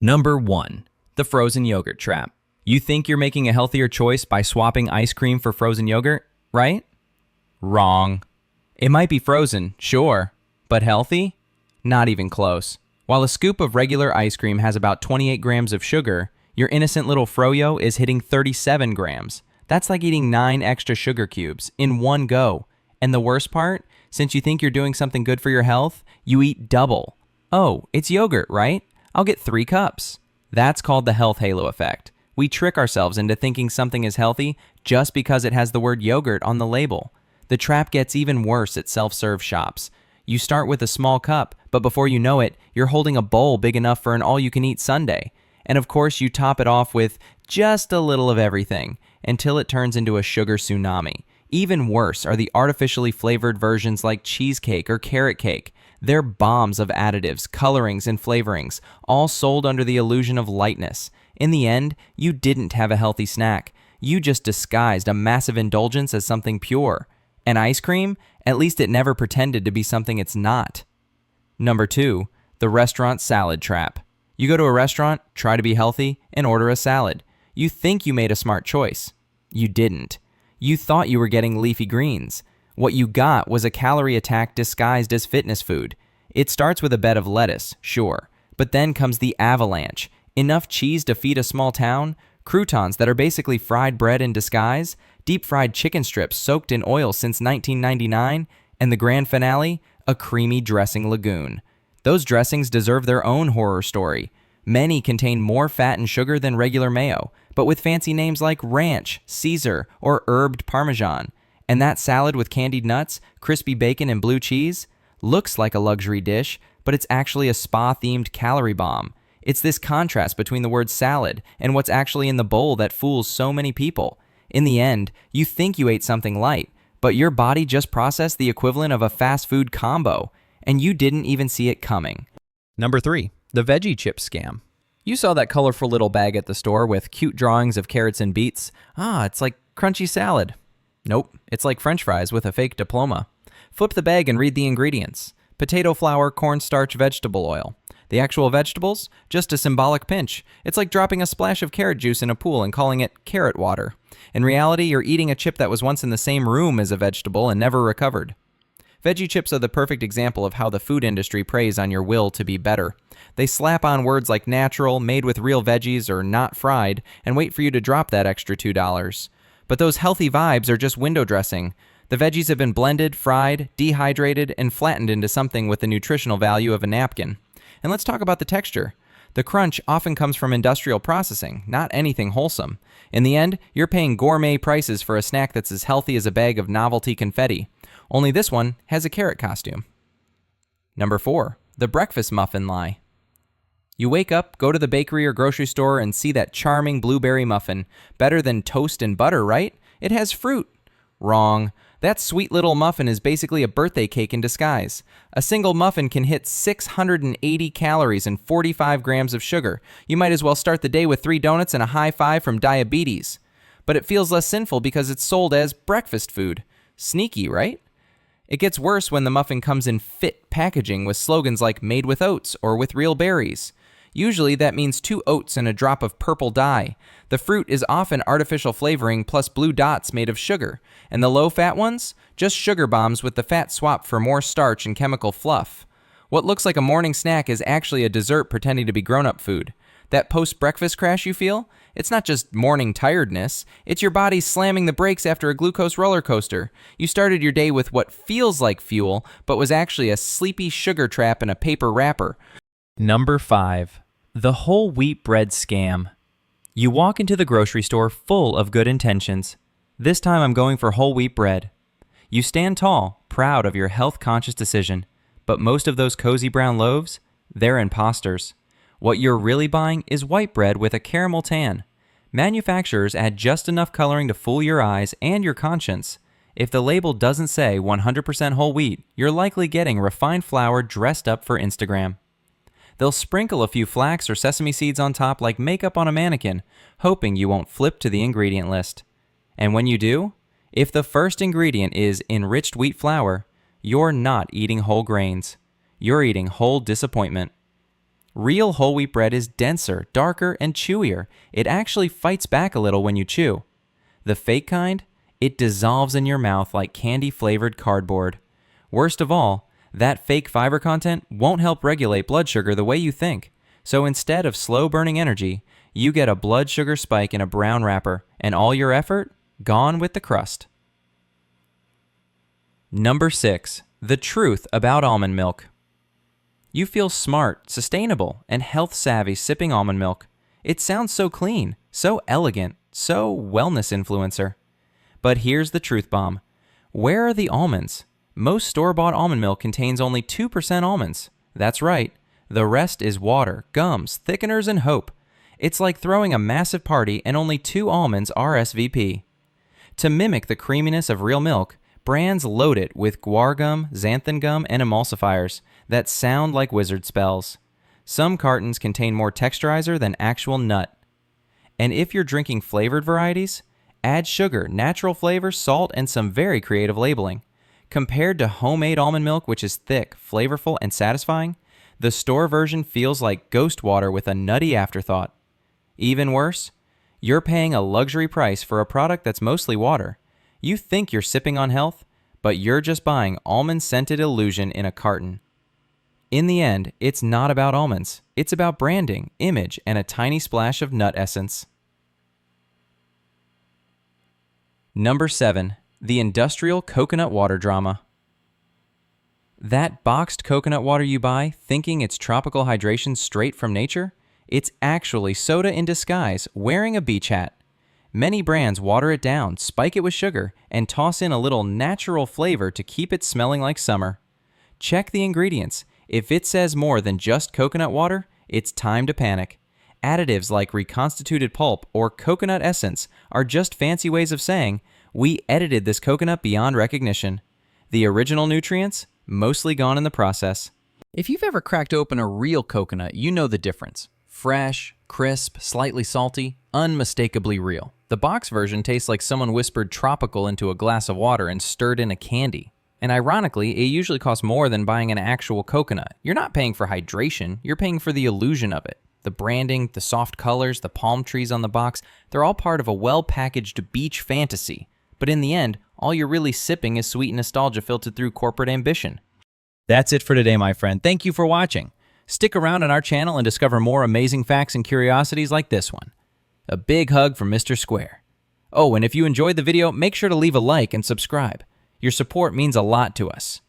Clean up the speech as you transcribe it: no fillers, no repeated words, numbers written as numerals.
Number 1. The frozen yogurt trap. You think you're making a healthier choice by swapping ice cream for frozen yogurt, right? Wrong. It might be frozen, sure, but healthy? Not even close. While a scoop of regular ice cream has about 28 grams of sugar, your innocent little froyo is hitting 37 grams. That's like eating 9 extra sugar cubes in one go. And the worst part, since you think you're doing something good for your health, you eat double. Oh, it's yogurt, right? I'll get 3 cups. That's called the health halo effect. We trick ourselves into thinking something is healthy just because it has the word yogurt on the label. The trap gets even worse at self-serve shops. You start with a small cup, but before you know it, you're holding a bowl big enough for an all-you-can-eat sundae. And of course, you top it off with just a little of everything until it turns into a sugar tsunami. Even worse are the artificially flavored versions like cheesecake or carrot cake. They're bombs of additives, colorings, and flavorings, all sold under the illusion of lightness. In the end, you didn't have a healthy snack. You just disguised a massive indulgence as something pure. And ice cream? At least it never pretended to be something it's not. Number 2, the restaurant salad trap. You go to a restaurant, try to be healthy, and order a salad. You think you made a smart choice. You didn't. You thought you were getting leafy greens. What you got was a calorie attack disguised as fitness food. It starts with a bed of lettuce, sure, but then comes the avalanche. Enough cheese to feed a small town, croutons that are basically fried bread in disguise, deep-fried chicken strips soaked in oil since 1999, and the grand finale, a creamy dressing lagoon. Those dressings deserve their own horror story. Many contain more fat and sugar than regular mayo, but with fancy names like ranch, Caesar, or herbed Parmesan. And that salad with candied nuts, crispy bacon, and blue cheese looks like a luxury dish, but it's actually a spa-themed calorie bomb. It's this contrast between the word salad and what's actually in the bowl that fools so many people. In the end, you think you ate something light, but your body just processed the equivalent of a fast food combo, and you didn't even see it coming. Number 3, the veggie chip scam. You saw that colorful little bag at the store with cute drawings of carrots and beets. It's like crunchy salad. Nope, it's like French fries with a fake diploma. Flip the bag and read the ingredients. Potato flour, cornstarch, vegetable oil. The actual vegetables? Just a symbolic pinch. It's like dropping a splash of carrot juice in a pool and calling it carrot water. In reality, you're eating a chip that was once in the same room as a vegetable and never recovered. Veggie chips are the perfect example of how the food industry preys on your will to be better. They slap on words like natural, made with real veggies, or not fried, and wait for you to drop that extra $2. But those healthy vibes are just window dressing. The veggies have been blended, fried, dehydrated, and flattened into something with the nutritional value of a napkin. And let's talk about the texture. The crunch often comes from industrial processing, not anything wholesome. In the end, you're paying gourmet prices for a snack that's as healthy as a bag of novelty confetti. Only this one has a carrot costume. Number 4, the breakfast muffin lie. You wake up, go to the bakery or grocery store, and see that charming blueberry muffin. Better than toast and butter, right? It has fruit. Wrong. That sweet little muffin is basically a birthday cake in disguise. A single muffin can hit 680 calories and 45 grams of sugar. You might as well start the day with 3 donuts and a high five from diabetes. But it feels less sinful because it's sold as breakfast food. Sneaky, right? It gets worse when the muffin comes in fit packaging with slogans like made with oats or with real berries. Usually that means 2 oats and a drop of purple dye. The fruit is often artificial flavoring plus blue dots made of sugar. And the low-fat ones? Just sugar bombs with the fat swap for more starch and chemical fluff. What looks like a morning snack is actually a dessert pretending to be grown-up food. That post-breakfast crash you feel? It's not just morning tiredness. It's your body slamming the brakes after a glucose roller coaster. You started your day with what feels like fuel, but was actually a sleepy sugar trap in a paper wrapper. Number 5, the whole wheat bread scam. You walk into the grocery store full of good intentions. This time I'm going for whole wheat bread. You stand tall, proud of your health-conscious decision, but most of those cozy brown loaves, they're imposters. What you're really buying is white bread with a caramel tan. Manufacturers add just enough coloring to fool your eyes and your conscience. If the label doesn't say 100% whole wheat, you're likely getting refined flour dressed up for Instagram. They'll sprinkle a few flax or sesame seeds on top like makeup on a mannequin, hoping you won't flip to the ingredient list. And when you do, if the first ingredient is enriched wheat flour, you're not eating whole grains. You're eating whole disappointment. Real whole wheat bread is denser, darker, and chewier. It actually fights back a little when you chew. The fake kind, it dissolves in your mouth like candy-flavored cardboard. Worst of all, that fake fiber content won't help regulate blood sugar the way you think. So instead of slow-burning energy, you get a blood sugar spike in a brown wrapper, and all your effort gone with the crust. Number 6. The truth about almond milk. You feel smart, sustainable, and health-savvy sipping almond milk. It sounds so clean, so elegant, so wellness influencer. But here's the truth bomb. Where are the almonds? Most store-bought almond milk contains only 2% almonds. That's right. The rest is water, gums, thickeners, and hope. It's like throwing a massive party and only 2 almonds RSVP. To mimic the creaminess of real milk, brands load it with guar gum, xanthan gum, and emulsifiers that sound like wizard spells. Some cartons contain more texturizer than actual nut. And if you're drinking flavored varieties, add sugar, natural flavor, salt, and some very creative labeling. Compared to homemade almond milk, which is thick, flavorful, and satisfying, the store version feels like ghost water with a nutty afterthought. Even worse, you're paying a luxury price for a product that's mostly water. You think you're sipping on health, but you're just buying almond-scented illusion in a carton. In the end, it's not about almonds. It's about branding, image, and a tiny splash of nut essence. Number 7. The industrial coconut water drama. That boxed coconut water you buy, thinking it's tropical hydration straight from nature? It's actually soda in disguise, wearing a beach hat. Many brands water it down, spike it with sugar, and toss in a little natural flavor to keep it smelling like summer. Check the ingredients. If it says more than just coconut water, it's time to panic. Additives like reconstituted pulp or coconut essence are just fancy ways of saying, we edited this coconut beyond recognition. The original nutrients, mostly gone in the process. If you've ever cracked open a real coconut, you know the difference. Fresh, crisp, slightly salty, unmistakably real. The box version tastes like someone whispered tropical into a glass of water and stirred in a candy. And ironically, it usually costs more than buying an actual coconut. You're not paying for hydration, you're paying for the illusion of it. The branding, the soft colors, the palm trees on the box, they're all part of a well-packaged beach fantasy. But in the end, all you're really sipping is sweet nostalgia filtered through corporate ambition. That's it for today, my friend. Thank you for watching. Stick around on our channel and discover more amazing facts and curiosities like this one. A big hug from Mr. Square. Oh, and if you enjoyed the video, make sure to leave a like and subscribe. Your support means a lot to us.